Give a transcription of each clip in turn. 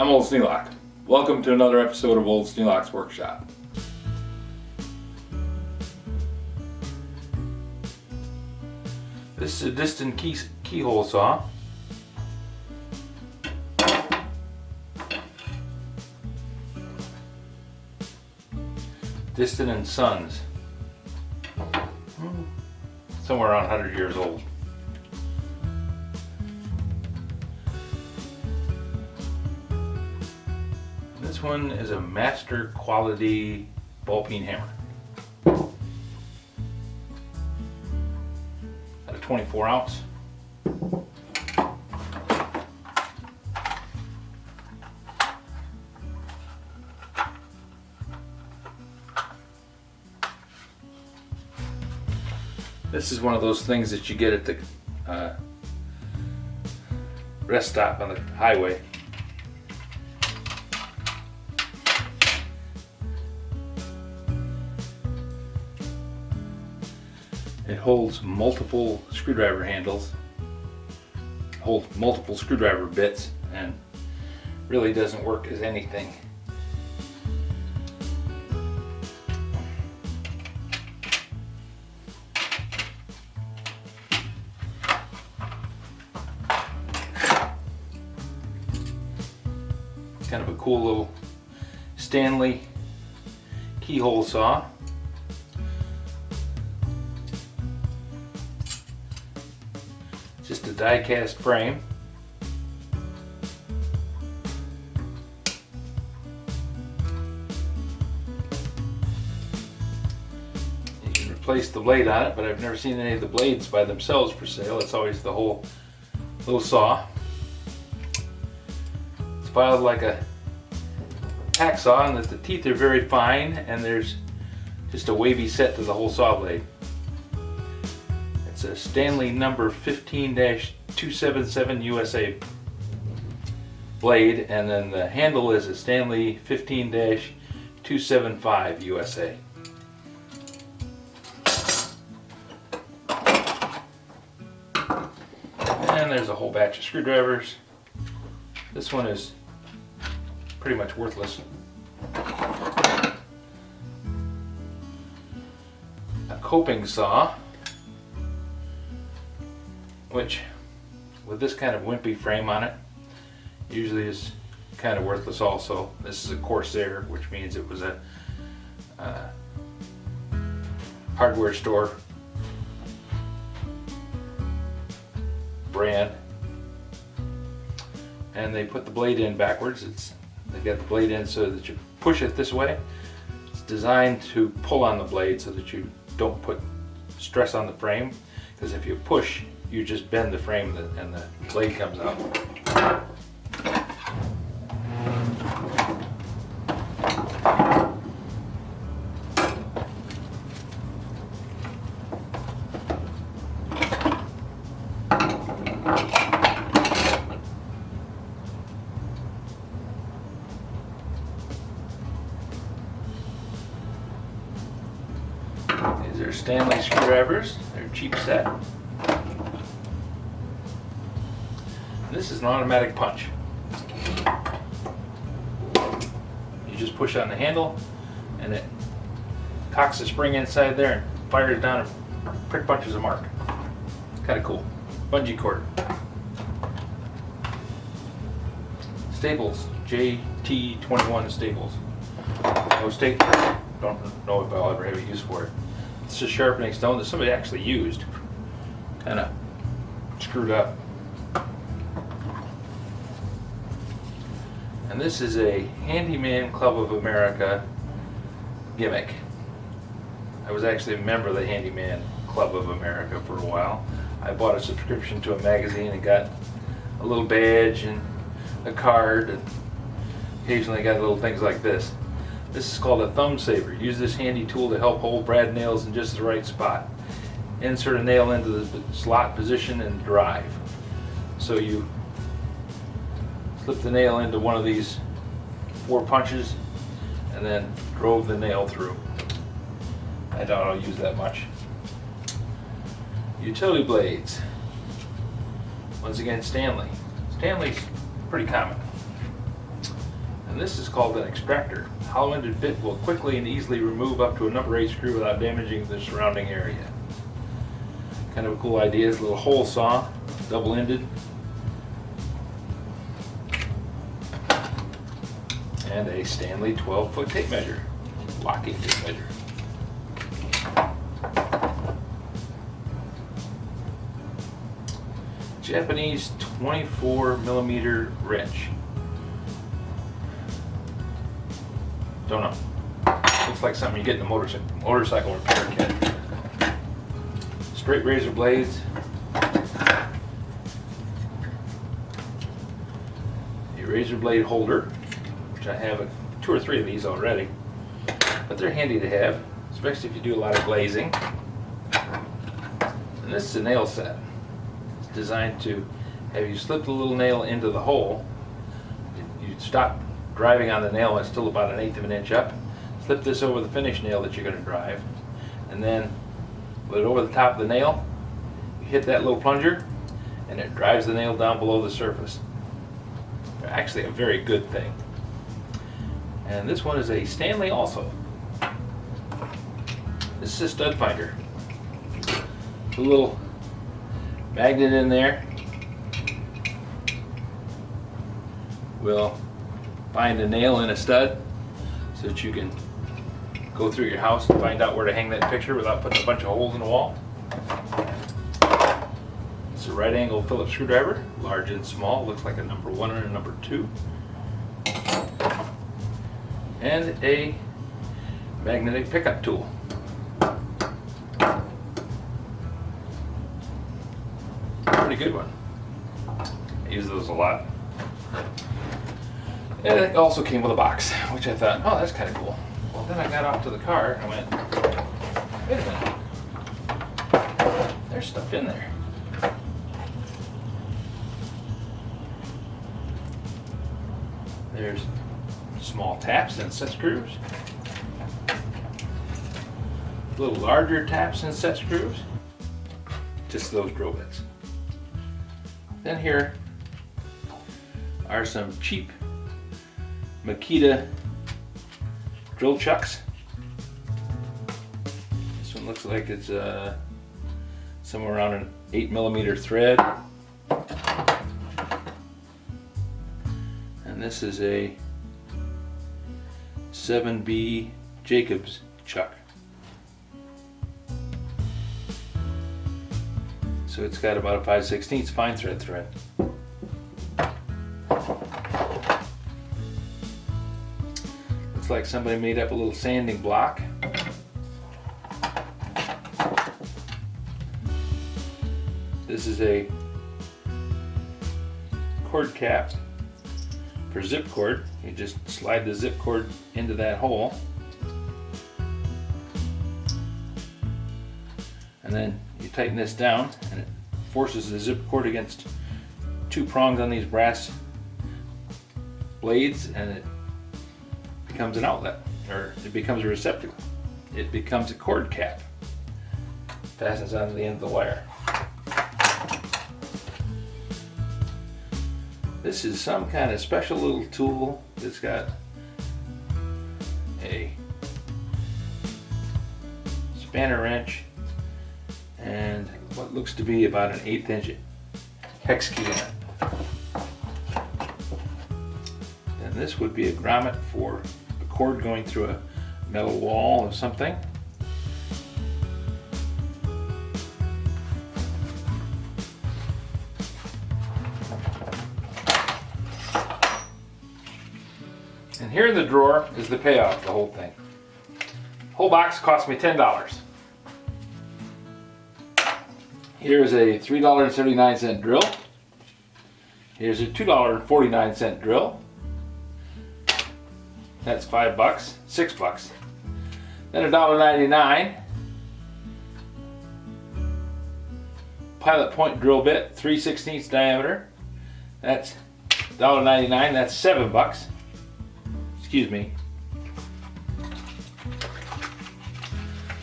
I'm Old Sneelock. Welcome to another episode of Old Sneelock's Workshop. This is a distant keyhole saw. Distant and Sons. Somewhere around 100 years old. This one is a master quality ball peen hammer. Got a 24 ounce. This is one of those things that you get at the rest stop on the highway. It holds multiple screwdriver handles, holds multiple screwdriver bits, and really doesn't work as anything. Kind of a cool little Stanley Keyhole Saw. Just a die cast frame. You can replace the blade on it, but I've never seen any of the blades by themselves for sale. It's always the whole little saw. It's filed like a hacksaw in that the teeth are very fine and there's just a wavy set to the whole saw blade. It's a Stanley number 15-277 USA blade, and then the handle is a Stanley 15-275 USA. And there's a whole batch of screwdrivers. This one is pretty much worthless. A coping saw, which with this kind of wimpy frame on it usually is kind of worthless also. This is a Corsair, which means it was a hardware store brand, and they put the blade in backwards. They've got the blade in so that you push it this way. It's designed to pull on the blade so that you don't put stress on the frame, because if you push, you just bend the frame and the blade comes out. These are Stanley screwdrivers. They're a cheap set. This is an automatic punch. You just push on the handle and it cocks the spring inside there and fires down and prick punches a mark. Kind of cool. Bungee cord. Staples. JT21 staples. No staples. Don't know if I'll ever have a use for it. It's a sharpening stone that somebody actually used. Kind of screwed up. And this is a Handyman Club of America gimmick. I was actually a member of the Handyman Club of America for a while. I bought a subscription to a magazine and got a little badge and a card, and occasionally got little things like this. This is called a thumb saver. Use this handy tool to help hold brad nails in just the right spot. Insert a nail into the slot position and drive. So you slip the nail into one of these 4 punches and then drove the nail through. I doubt I'll use that much. Utility blades. Once again, Stanley. Stanley's pretty common. And this is called an extractor. Hollow-ended bit will quickly and easily remove up to a number 8 screw without damaging the surrounding area. Kind of a cool idea. It's a little hole saw, double-ended. And a Stanley 12-foot tape measure, locking tape measure. Japanese 24mm wrench. Don't know. Looks like something you get in a motorcycle repair kit. Straight razor blades. A razor blade holder, which I have 2 or 3 of these already. But they're handy to have, especially if you do a lot of glazing. And this is a nail set. Designed to have you slip the little nail into the hole. You stop driving on the nail when it's still about 1/8 of an inch up. Slip this over the finish nail that you're going to drive, and then put it over the top of the nail. You hit that little plunger, and it drives the nail down below the surface. Actually, a very good thing. And this one is a Stanley also. This is a stud finder. A little magnet in there will find a nail in a stud so that you can go through your house and find out where to hang that picture without putting a bunch of holes in the wall. It's a right angle Phillips screwdriver, large and small, looks like a number 1 and a number 2. And a magnetic pickup tool. Pretty good one. I use those a lot. And it also came with a box, which I thought, oh, that's kind of cool. Well, then I got off to the car and I went, wait a minute. There's stuff in there. There's small taps and set screws. A little larger taps and set screws. Just those drill bits. Then here are some cheap Makita drill chucks. This one looks like it's somewhere around an 8mm thread. And this is a 7B Jacobs chuck. So it's got about a 5/16 fine thread. Looks like somebody made up a little sanding block. This is a cord cap for zip cord. You just slide the zip cord into that hole. And then you tighten this down and it forces the zip cord against 2 prongs on these brass blades, and it becomes an outlet, or it becomes a receptacle. It becomes a cord cap. Fastens onto the end of the wire. This is some kind of special little tool that's got a spanner wrench and what looks to be about an 1/8 inch hex key in it. And this would be a grommet for a cord going through a metal wall of something. And here in the drawer is the payoff, the whole thing. Whole box cost me $10. Here's a $3.79 drill. Here's a $2.49 drill. That's $5, $6. Then $1.99. Pilot point drill bit, 3/16 diameter. That's $1.99. That's $7. Excuse me.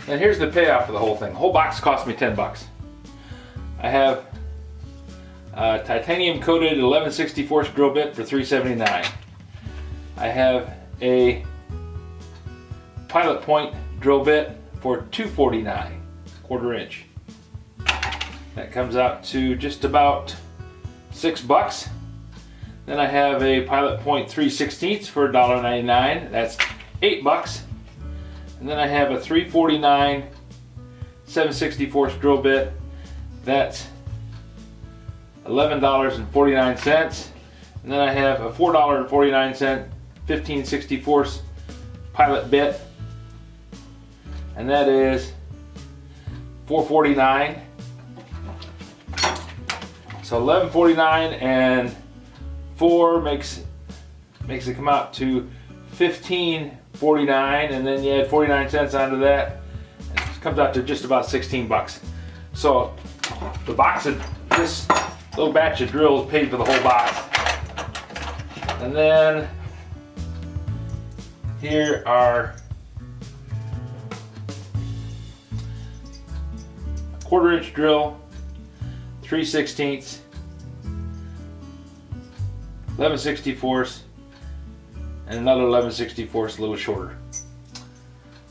And here's the payoff for the whole thing. The whole box cost me $10. I have a titanium coated 11/64 drill bit for $3.79. I have a Pilot Point drill bit for $2.49, 1/4 inch. That comes out to just about $6. Then I have a Pilot Point 3/16 for $1.99. That's $8. And then I have a 3/49 7/64 drill bit. That's $11.49. And then I have a $4.49 15/64 Pilot bit, and that is $4.49. So $11.49 and 4 makes it come out to $15.49, and then you add 49 cents onto that, and it comes out to just about $16. So the box of this little batch of drills paid for the whole box. And then here are a 1/4 inch drill, 3/16, 11/64, and another 11/64 a little shorter.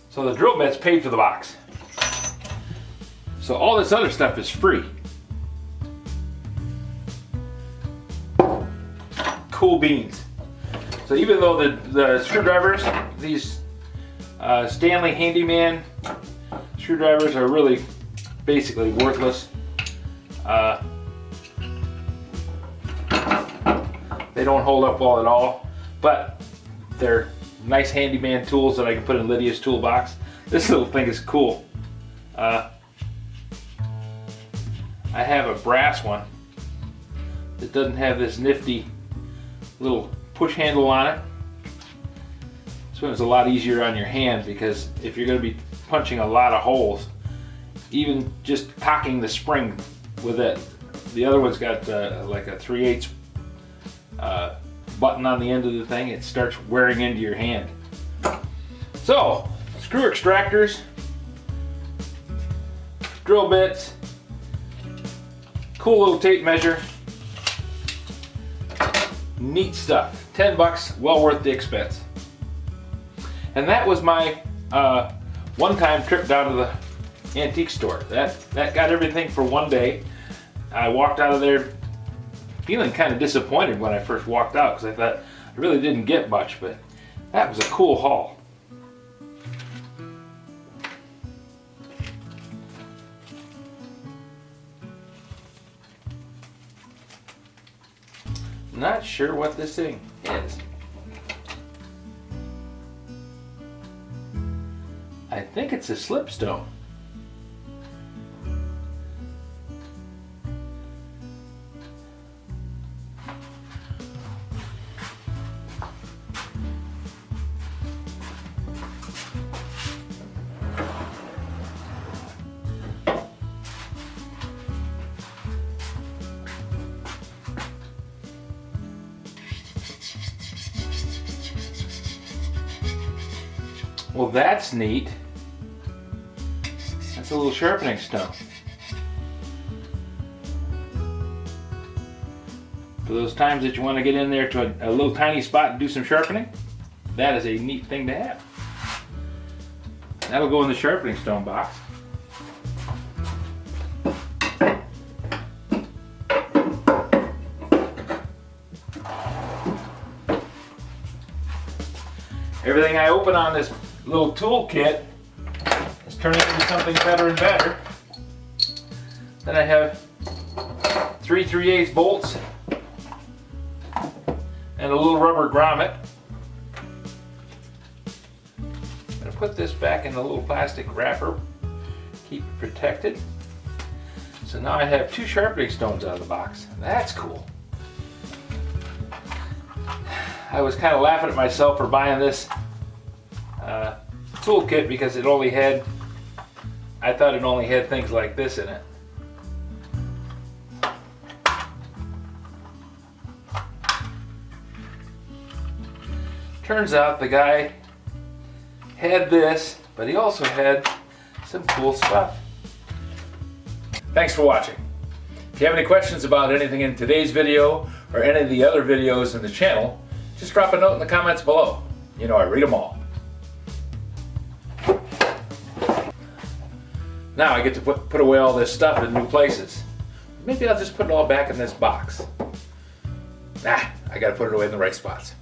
So the drill bit's paid for the box. So all this other stuff is free. Cool beans. So even though the screwdrivers, these Stanley Handyman screwdrivers are really basically worthless. They don't hold up well at all, but they're nice handyman tools that I can put in Lydia's toolbox. This little thing is cool. I have a brass one that doesn't have this nifty little push handle on it. This one is a lot easier on your hand, because if you're going to be punching a lot of holes, even just cocking the spring with it. The other one's got like a 3/8 button on the end of the thing. It starts wearing into your hand. So, screw extractors, drill bits, cool little tape measure, neat stuff. $10, well worth the expense. And that was my one-time trip down to the antique store. That got everything for one day. I walked out of there feeling kind of disappointed when I first walked out, because I thought I really didn't get much, but that was a cool haul. Not sure what this thing is. I think it's a slipstone. Well, that's neat. That's a little sharpening stone. For those times that you want to get in there to a little tiny spot and do some sharpening, that is a neat thing to have. That'll go in the sharpening stone box. Everything I open on this little tool kit is turning into something better and better. Then I have 3 3/8 bolts and a little rubber grommet. I'm going to put this back in the little plastic wrapper, keep it protected. So now I have 2 sharpening stones out of the box. That's cool. I was kind of laughing at myself for buying this toolkit, because it only had, I thought it only had things like this in it. Turns out the guy had this, but he also had some cool stuff. Thanks for watching. If you have any questions about anything in today's video or any of the other videos in the channel, just drop a note in the comments below. You know I read them all. Now I get to put away all this stuff in new places. Maybe I'll just put it all back in this box. Nah, I gotta put it away in the right spots.